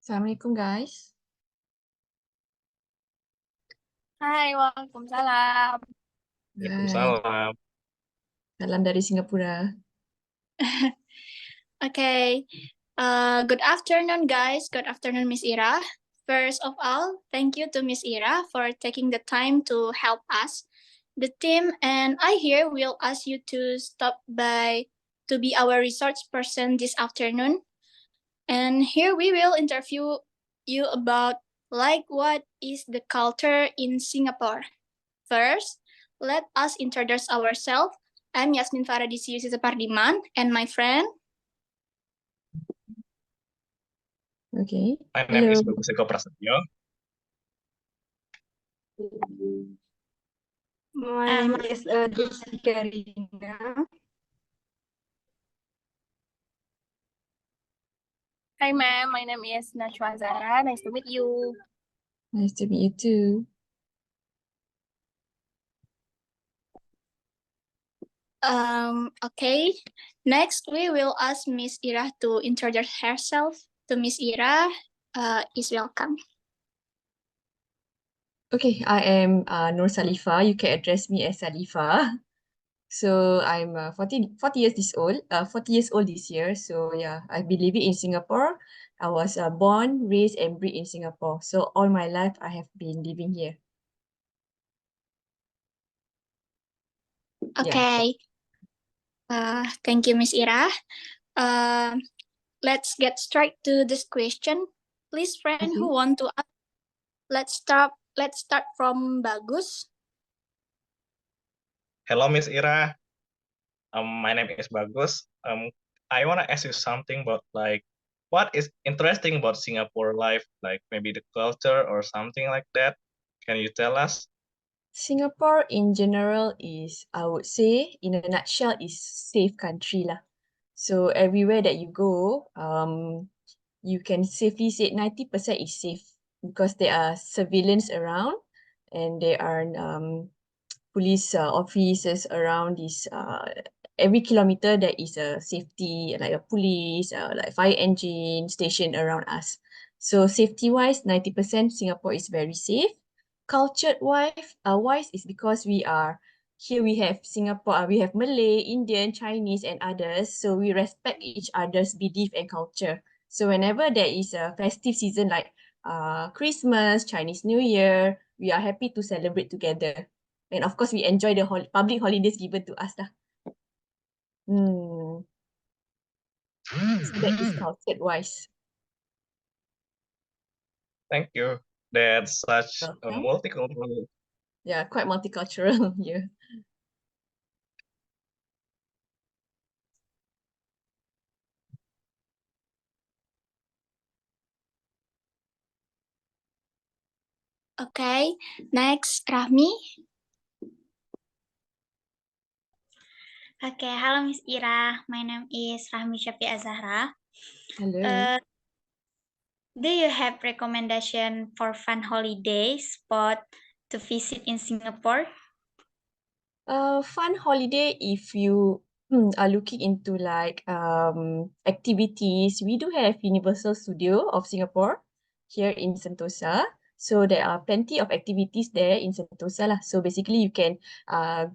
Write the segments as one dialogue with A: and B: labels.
A: Assalamualaikum guys.
B: Hai, waalaikumsalam.
A: Hai,
C: Waalaikumsalam.
A: salam dari Singapura.
B: Okay. Good afternoon, guys. Good afternoon, Miss Ira. First of all, thank you to Miss Ira for taking the time to help us. The team and I here will ask you to stop by to be our research person this afternoon. And here we will interview you about like what is the culture in Singapore. First, let us introduce ourselves. I'm Yasmin Faradisi Yusi and my friend.
A: Okay.
C: My name
A: Hello.
C: is Bagus Eko Prasetyo.
D: My name is Desi Karina.
B: Hi, ma'am. My name is Nasywa Azzahra. Nice to meet you.
A: Nice to meet you too.
B: Okay. Next, we will ask Miss Ira to introduce herself. To Miss Ira, is welcome.
A: Okay, I am Noor Saliefah. You can address me as Saliefah. So I'm 40 years old this year. So yeah, I've been living in Singapore. I was born, raised, and bred in Singapore. So all my life I have been living here.
B: Okay. Thank you, Miss Ira. Let's get straight to this question. Please, friend, who want to ask? Let's start from Bagus.
C: Hello, Miss Ira. My name is Bagus. I want to ask you something about what is interesting about Singapore life, like maybe the culture or something like that. Can you tell us?
A: Singapore in general is, I would say, in a nutshell, is safe country lah. So everywhere that you go, you can safely say 90% is safe because there are surveillance around and there are police officers around this. Every kilometer there is a safety, like a police, like fire engine station around us. So safety-wise, 90% Singapore is very safe. Culture-wise, is because we are here. We have Singapore, we have Malay, Indian, Chinese, and others. So we respect each other's belief and culture. So whenever there is a festive season like Christmas, Chinese New Year, we are happy to celebrate together. And of course, we enjoy the public holidays given to us lah. So that is culture-wise.
C: Thank you. That's such a
A: Welcome.
C: multicultural.
A: Yeah, quite multicultural here.
B: Okay. Next, Rahmi.
D: Okay, hello Miss Ira. My name is Rahmi Syafia Azzahra.
A: Hello.
D: Do you have recommendation for fun holiday spot to visit in Singapore?
A: Fun holiday if you are looking into like activities. We do have Universal Studio of Singapore here in Sentosa. So there are plenty of activities there in Sentosa lah. So basically you can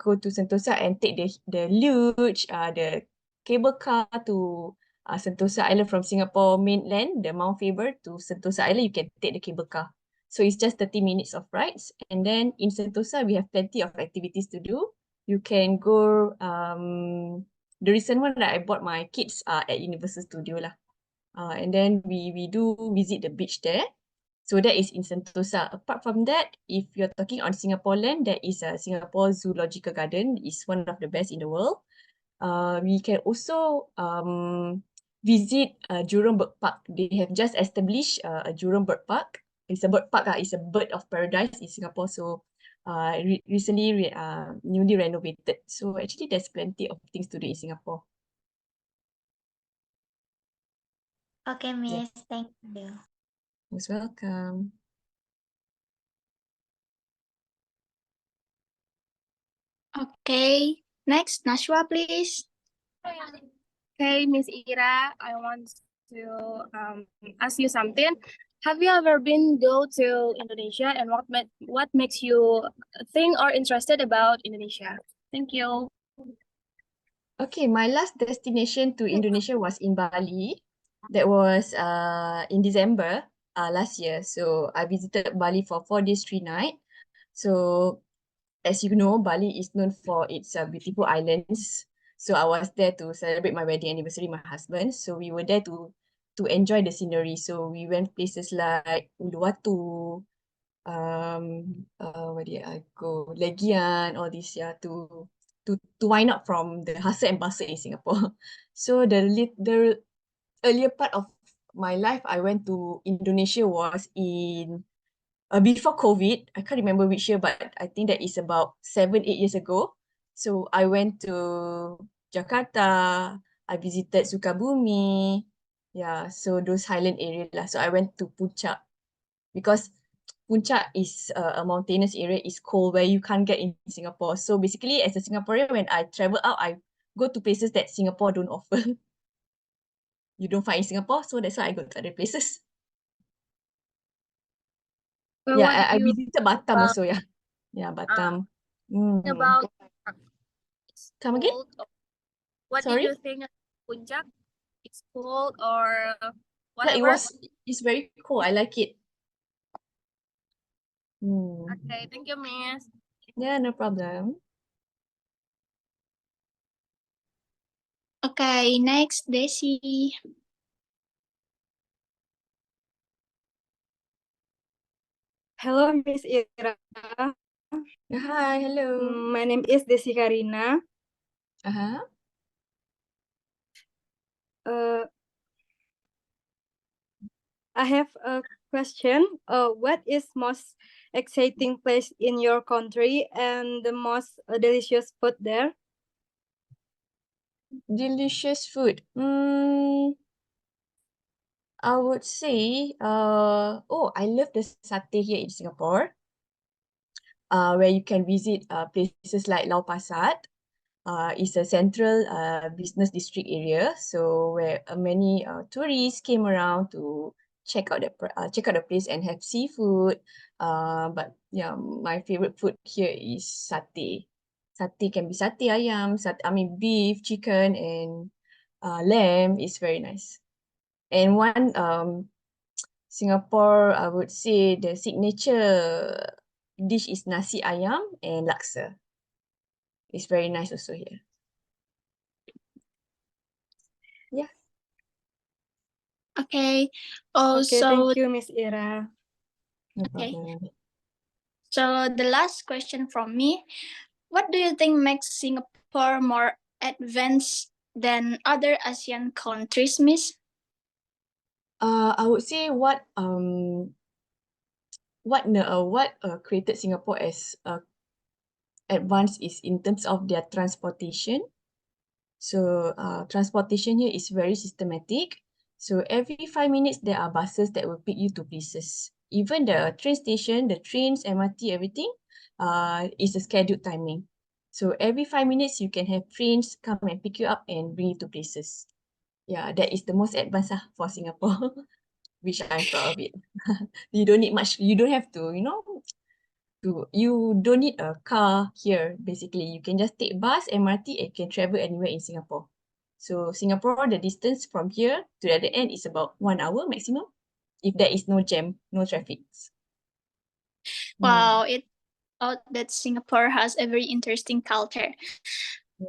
A: go to Sentosa and take the luge, the cable car to Sentosa Island from Singapore mainland, the Mount Faber to Sentosa Island. You can take the cable car. So it's just 30 minutes of rides. And then in Sentosa, we have plenty of activities to do. You can go, the recent one that I bought my kids at Universal Studio lah. And then we do visit the beach there. So that is in Sentosa. Apart from that, if you're talking on Singapore land, there is a Singapore Zoological Garden. It's one of the best in the world. We can also visit Jurong Bird Park. They have just established a Jurong Bird Park. It's a bird park. It's a bird of paradise in Singapore. So recently newly renovated. So actually there's plenty of things to do in Singapore.
D: Okay, Miss. Thank you.
A: Most welcome.
B: Okay, next, Nasywa, please.
E: Okay, Miss Ira, I want to ask you something. Have you ever been go to Indonesia, and what makes you think or interested about Indonesia? Thank you.
A: Okay, my last destination to Indonesia was in Bali. That was in December last year. So I visited Bali for 4 days, 3 nights. So as you know, Bali is known for its beautiful islands. So I was there to celebrate my wedding anniversary with my husband. So we were there to enjoy the scenery. So we went places like Uluwatu, where did I go? Legian, all this, yeah, to wind up from the hustle and bustle in Singapore. So the earlier part of my life, I went to Indonesia was in before COVID. I can't remember which year, but I think that is about 7, 8 years ago. So I went to Jakarta. I visited Sukabumi. Yeah, so those highland area lah. So I went to Puncak because Puncak is a mountainous area. It's cold where you can't get in Singapore. So basically, as a Singaporean, when I travel out, I go to places that Singapore don't offer. You don't find in Singapore, so that's why I go to other places.
E: So
A: Yeah,
E: what
A: I
E: did you
A: visited Batam
E: about
A: also. Yeah, Batam. Mm.
E: about it's
A: Come again?
E: cold? What did
A: Sorry?
E: you think of Puncak? It's cold or
A: Yeah,
E: whatever?
A: it's very cool. I like it.
E: Okay, thank you, Miss.
A: Yeah, no problem.
B: Okay, next, Desi.
F: Hello, Miss Ira.
A: Hi, hello.
F: My name is Desi Karina.
A: Uh-huh.
F: I have a question. What is most exciting place in your country and the most delicious food there?
A: Delicious food. I would say, I love the satay here in Singapore. Where you can visit places like Lau Pa Sat. It's a central business district area, so where many tourists came around to check out the place and have seafood. But yeah, my favorite food here is satay. Satay can be satay ayam, beef, chicken, and lamb is very nice. And one Singapore, I would say the signature dish is nasi ayam and laksa. It's very nice also here. Yeah.
B: Okay.
F: Okay,
B: So,
F: thank you, Miss Ira.
A: No
B: okay.
A: problem.
B: So the last question from me, what do you think makes Singapore more advanced than other ASEAN countries, Miss?
A: I would say what created Singapore as advanced is in terms of their transportation. So transportation here is very systematic. So every 5 minutes there are buses that will pick you to places. Even the train station, the trains, MRT, everything is a scheduled timing. So every 5 minutes you can have trains come and pick you up and bring you to places. Yeah, that is the most advanced for Singapore, which I'm proud of it. You don't need much, you don't have to, you don't need a car here, basically. You can just take bus, MRT, and can travel anywhere in Singapore. So Singapore, the distance from here to the other end is about 1 hour maximum, if there is no jam, no traffic.
B: Wow, it out that Singapore has a very interesting culture.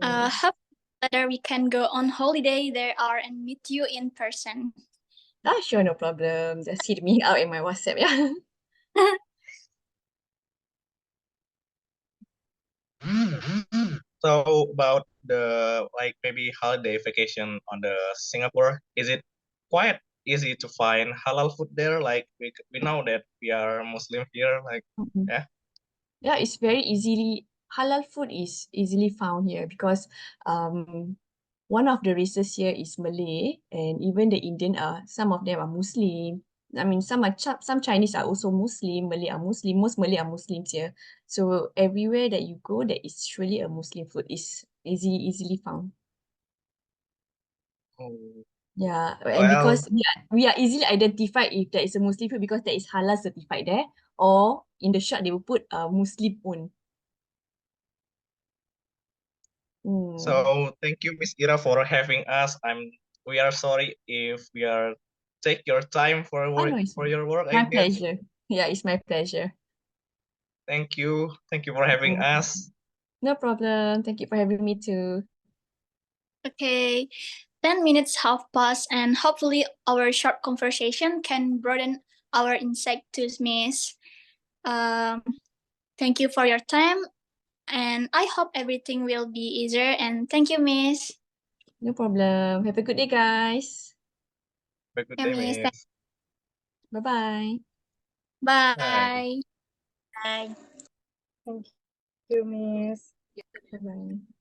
B: Hope whether we can go on holiday there are and meet you in person.
A: Sure, no problem. Just hit me out in my WhatsApp, yeah.
C: So about the like maybe holiday vacation on the Singapore, is it quite easy to find halal food there? Like we know that we are Muslim here, like
A: Mhm.
C: yeah.
A: Yeah, it's very easily halal food is easily found here because one of the races here is Malay, and even the Indian are some of them are Muslim. I mean, some Chinese are also Muslim, Malay are Muslim, most Malay are Muslims here. So everywhere that you go, there is surely a Muslim food is easily found.
C: Oh,
A: Yeah, and
C: well,
A: because we are easily identified if there is a Muslim food because there is halal certified there, or in the shop they will put Muslim owned.
C: so thank you, Miss Ira, for having us. We are sorry if we are take your time for
A: Oh,
C: work
A: no, it's
C: for your work, I
A: my
C: guess.
A: pleasure. Yeah, it's my pleasure.
C: Thank you. Thank you for having us.
A: No problem. Thank you for having me too.
B: Okay, 10 minutes have passed, and hopefully our short conversation can broaden our insight to Miss. Um, Thank you for your time, and I hope everything will be easier. And thank you, Miss.
A: No problem. Have a good day, guys.
C: Have a good
B: Yeah,
C: day,
B: Miss.
C: Miss.
A: Bye-bye.
C: Bye.
B: Bye.
D: Bye.
F: Thank you, Miss.
A: Bye-bye.